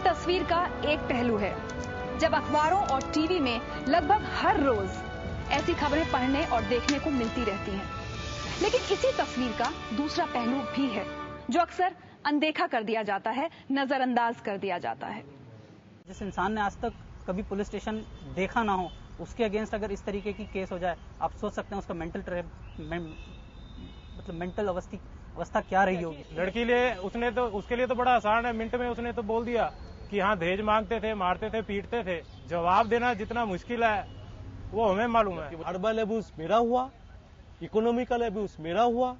तस्वीर का एक पहलू है जब अखबारों और टीवी में लगभग हर रोज ऐसी खबरें पढ़ने और देखने को मिलती रहती हैं। लेकिन इसी तस्वीर का दूसरा पहलू भी है जो अक्सर अनदेखा कर दिया जाता है, नजरअंदाज कर दिया जाता है। जिस इंसान ने आज तक कभी पुलिस स्टेशन देखा ना हो, उसके अगेंस्ट अगर इस तरीके की केस हो जाए, आप सोच सकते हैं उसका मेंटल अवस्था क्या रही होगी। लड़की उसके लिए तो बड़ा आसान है। मिनट में उसने तो बोल दिया कि हाँ दहेज मांगते थे, मारते थे, पीटते थे। जवाब देना जितना मुश्किल है वो हमें मालूम है। वर्बल अब्यूज मेरा हुआ, इकोनॉमिकल अब्यूज मेरा हुआ,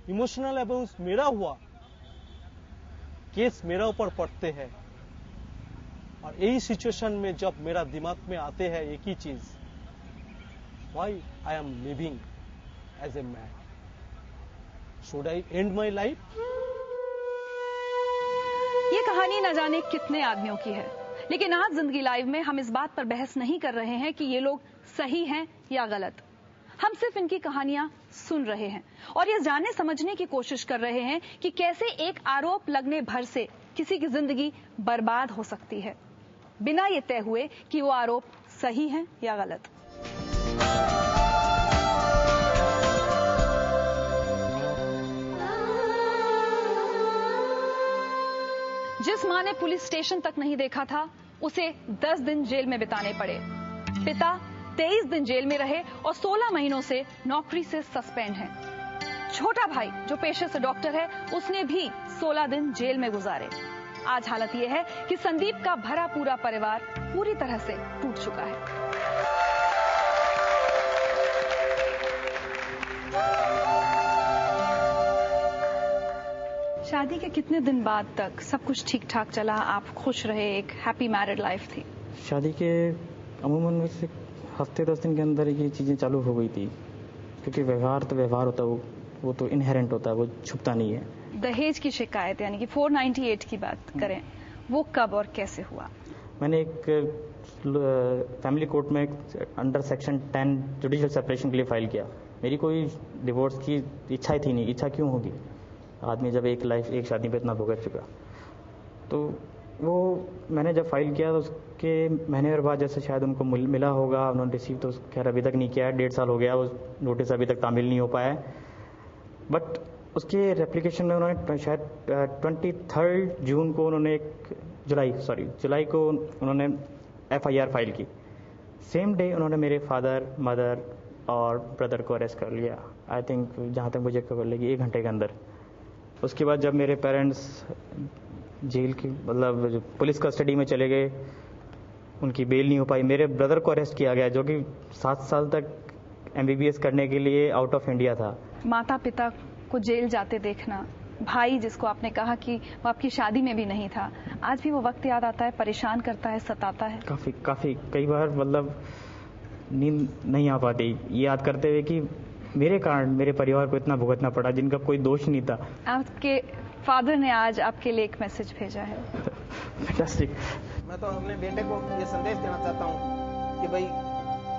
इमोशनल अब्यूज मेरा हुआ, केस मेरा ऊपर पड़ते हैं। और यही सिचुएशन में जब मेरा दिमाग में आते हैं एक ही चीज, why I am living as a man, should I end my life. ये कहानी न जाने कितने आदमियों की है, लेकिन आज जिंदगी लाइव में हम इस बात पर बहस नहीं कर रहे हैं कि ये लोग सही हैं या गलत। हम सिर्फ इनकी कहानियां सुन रहे हैं और ये जानने समझने की कोशिश कर रहे हैं कि कैसे एक आरोप लगने भर से किसी की जिंदगी बर्बाद हो सकती है, बिना ये तय हुए कि वो आरोप सही है या गलत। जिस मां ने पुलिस स्टेशन तक नहीं देखा था, उसे 10 दिन जेल में बिताने पड़े। पिता 23 दिन जेल में रहे और 16 महीनों से नौकरी से सस्पेंड हैं। छोटा भाई जो पेशे से डॉक्टर है, उसने भी 16 दिन जेल में गुजारे। आज हालत यह है कि संदीप का भरा पूरा परिवार पूरी तरह से टूट चुका है। शादी के कितने दिन बाद तक सब कुछ ठीक ठाक चला, आप खुश रहे, एक हैप्पी मैरिड लाइफ थी? शादी के अमूमन में से हफ्ते 10 दिन के अंदर ये चीज़ें चालू हो गई थी, क्योंकि व्यवहार तो व्यवहार होता है, वो तो इनहेरेंट होता है, वो छुपता नहीं है। दहेज की शिकायत यानी कि 498 की बात करें, वो कब और कैसे हुआ? मैंने एक फैमिली कोर्ट में अंडर सेक्शन 10 जुडिशियल सेपरेशन के लिए फाइल किया। मेरी कोई डिवोर्स की इच्छा ही थी नहीं। इच्छा क्यों होगी, आदमी जब एक शादी पे इतना भुगत चुका। तो वो मैंने जब फाइल किया तो उसके महीने भर बाद जैसे शायद उनको मिला होगा, उन्होंने रिसीव तो खैर अभी तक नहीं किया है। 1.5 साल हो गया, वो नोटिस अभी तक तामील नहीं हो पाया है। बट उसके रेप्लिकेशन में उन्होंने शायद 23 जून को उन्होंने जुलाई को उन्होंने FIR फाइल की। सेम डे उन्होंने मेरे फादर, मदर और ब्रदर को अरेस्ट कर लिया। आई थिंक जहाँ तक मुझे खबर लगी 1 घंटे के अंदर। उसके बाद जब मेरे पेरेंट्स जेल की पुलिस कस्टडी में चले गए, उनकी बेल नहीं हो पाई। मेरे ब्रदर को अरेस्ट किया गया जो कि 7 साल तक MBBS करने के लिए आउट ऑफ इंडिया था। माता पिता को जेल जाते देखना, भाई जिसको आपने कहा कि वो आपकी शादी में भी नहीं था, आज भी वो वक्त याद आता है, परेशान करता है, सताता है? काफी कई बार नींद नहीं आ पाती याद करते हुए कि मेरे कारण मेरे परिवार को इतना भुगतना पड़ा जिनका कोई दोष नहीं था। आपके फादर ने आज आपके लिए एक मैसेज भेजा है। फैंटास्टिक। मैं तो अपने बेटे को ये संदेश देना चाहता हूँ कि भाई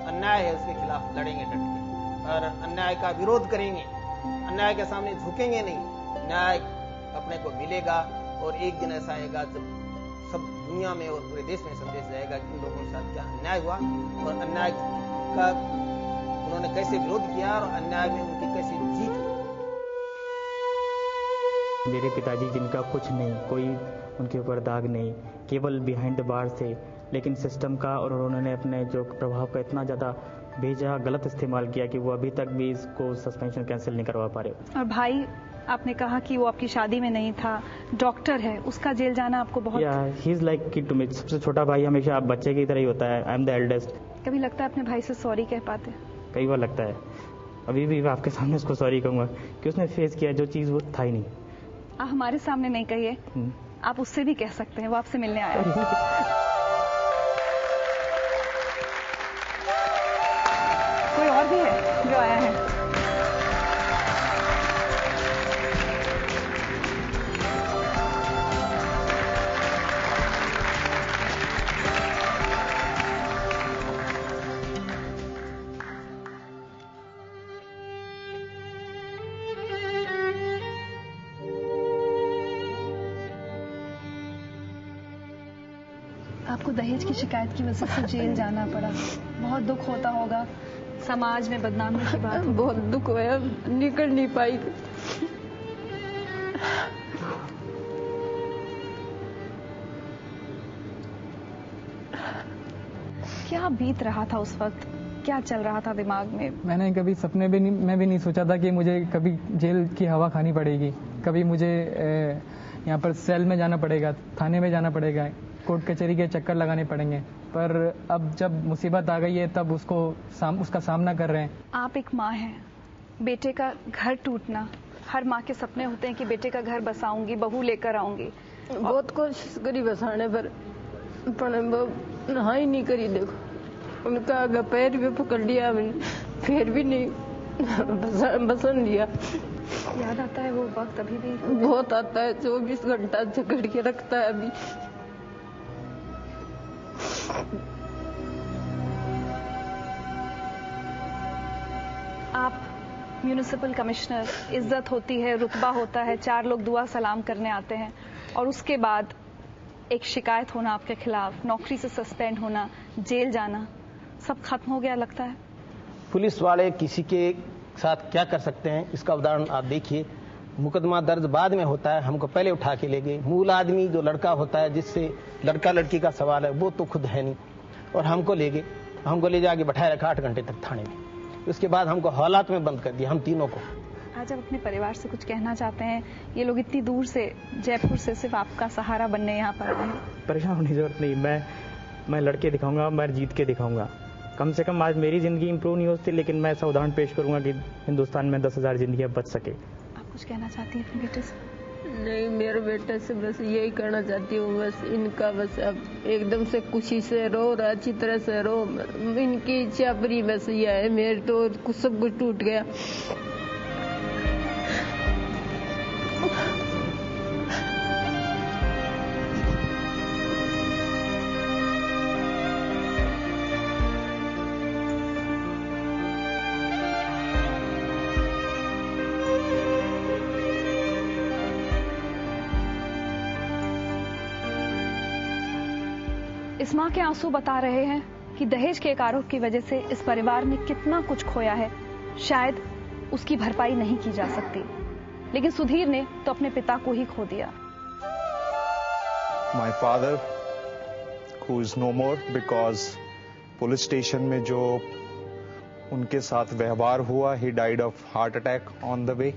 अन्याय है, उसके खिलाफ लड़ेंगे डट के और अन्याय का विरोध करेंगे, अन्याय के सामने झुकेंगे नहीं। न्याय अपने को मिलेगा और एक दिन ऐसा आएगा जब सब दुनिया में और पूरे देश में संदेश जाएगा कि इन लोगों के साथ क्या अन्याय हुआ और अन्याय का उन्होंने कैसे विरोध किया और अन्याय में उनकी कैसे जीत हुई। मेरे पिताजी जिनका कुछ नहीं, कोई उनके ऊपर दाग नहीं, केवल बिहाइंड द बार थे, लेकिन सिस्टम का और उन्होंने अपने जो प्रभाव का इतना ज़्यादा बेजा गलत इस्तेमाल किया कि वो अभी तक भी इसको सस्पेंशन कैंसिल नहीं करवा पा रहे। और भाई आपने कहा कि वो आपकी शादी में नहीं था, डॉक्टर है, उसका जेल जाना आपको बहुत ही is like kid to me. सबसे छोटा भाई हमेशा आप बच्चे की तरह ही होता है। I am the eldest. कभी लगता है अपने भाई से सॉरी कह पाते? कई बार लगता है। अभी भी आपके सामने उसको सॉरी कहूंगा कि उसने फेस किया जो चीज वो था ही नहीं। आप हमारे सामने नहीं कहिए, आप उससे भी कह सकते हैं, वो आपसे मिलने आया। कोई और भी है जो आया है? आपको दहेज की शिकायत की वजह से जेल जाना पड़ा, बहुत दुख होता होगा, समाज में बदनामी की बात होगी। बहुत दुख हुआ, निकल नहीं पाई। क्या बीत रहा था उस वक्त, क्या चल रहा था दिमाग में? मैंने कभी सपने में मैं भी नहीं सोचा था कि मुझे कभी जेल की हवा खानी पड़ेगी, कभी मुझे यहाँ पर सेल में जाना पड़ेगा, थाने में जाना पड़ेगा, कोर्ट कचहरी के चक्कर लगाने पड़ेंगे। पर अब जब मुसीबत आ गई है तब उसका सामना कर रहे हैं। आप एक माँ हैं, बेटे का घर टूटना, हर माँ के सपने होते हैं कि बेटे का घर बसाऊंगी, बहू लेकर आऊंगी। बहुत कोशिश करी बसाने पर नहाई नहीं करी। देखो उनका आगे पैर भी पकड़ लिया मैंने, फिर भी नहीं बसन लिया। याद आता है वो वक्त अभी भी? बहुत आता है, 24 घंटा जकड़ के रखता है अभी। आप म्यूनिसिपल कमिश्नर, इज्जत होती है, रुतबा होता है, 4 लोग दुआ सलाम करने आते हैं, और उसके बाद एक शिकायत होना आपके खिलाफ, नौकरी से सस्पेंड होना, जेल जाना, सब खत्म हो गया लगता है। पुलिस वाले किसी के साथ क्या कर सकते हैं इसका उदाहरण आप देखिए। मुकदमा दर्ज बाद में होता है, हमको पहले उठा के ले गए। मूल आदमी जो लड़का होता है, जिससे लड़का लड़की का सवाल है, वो तो खुद है नहीं, और हमको ले गए, हमको ले जाके बैठाए रखा 8 घंटे तक थाने में। उसके बाद हमको हालात में बंद कर दिया, हम तीनों को। आज आप अपने परिवार से कुछ कहना चाहते हैं? ये लोग इतनी दूर से, जयपुर से, सिर्फ आपका सहारा बनने यहाँ पर आए हैं। परेशान होने की जरूरत नहीं, मैं लड़के दिखाऊंगा, मैं जीत के दिखाऊंगा। कम से कम आज मेरी जिंदगी इंप्रूव नहीं हो सकती, लेकिन मैं ऐसा उदाहरण पेश करूंगा कि हिंदुस्तान में 10,000 जिंदगियां बच सके। आप कुछ कहना चाहती हैं अपने बेटे से? नहीं, मेरे बेटे से बस यही कहना चाहती हूँ, बस इनका बस अब एकदम से खुशी से रो, अच्छी तरह से रो। इनकी इच्छा पूरी बस यह है, मेरे तो कुछ सब कुछ टूट गया। इस माँ के आंसू बता रहे हैं कि दहेज के एक आरोप की वजह से इस परिवार ने कितना कुछ खोया है, शायद उसकी भरपाई नहीं की जा सकती। लेकिन सुधीर ने तो अपने पिता को ही खो दिया। My father, who is no more because police station में जो उनके साथ व्यवहार हुआ, he died of heart attack on the way.